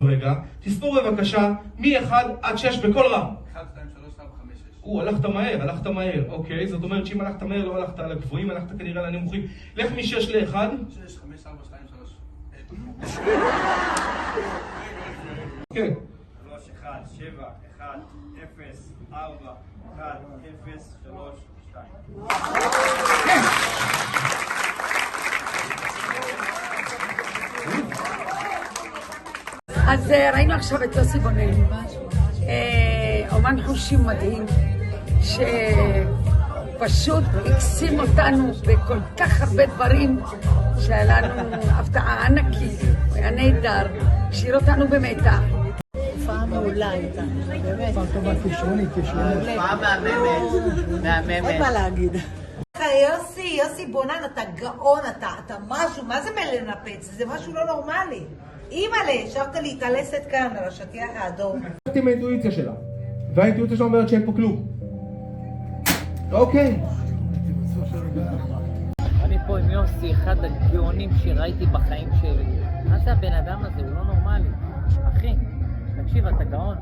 רגע, תספור בבקשה מ-1 עד 6 בכל רם. 1, 2, 3, 4, 5, 6. הלכת מהר, אוקיי, זאת אומרת שאם הלכת מהר לא הלכת על הגבוהים, הלכת כנראה על הנמוכים. לך מ-6 ל-1. 6, 5, 4, 2, 3. כן. 3, 1, 7, 1, 0, 4, 1, 0, 3, 2. אז ראינו עכשיו את יוסי בונל, אומן חושים מדהים, שפשוט הקסים אותנו בכל כך הרבה דברים, שהיה לנו הפתעה ענקית, הוא היה נהדר, השאיר אותנו במתח. הופעה מעולה הייתה, באמת. הופעה טובה, כישרונית. הופעה מהממת. אין מה להגיד. יוסי בונן, אתה גאון, אתה משהו, מה זה מלא לנפץ? זה משהו לא נורמלי. אימא'לה, ישבת להתעלסת כאן על השטיח האדום. הלכתי עם האינטואיציה שלה, והאינטואיציה שלה אומרת שאין פה כלום. אוקיי. אני פה עם יוסי, אחד הגאונים שראיתי בחיים שלי. מה זה הבן אדם הזה? הוא לא נורמלי. אחי, תקשיב, אתה גאון.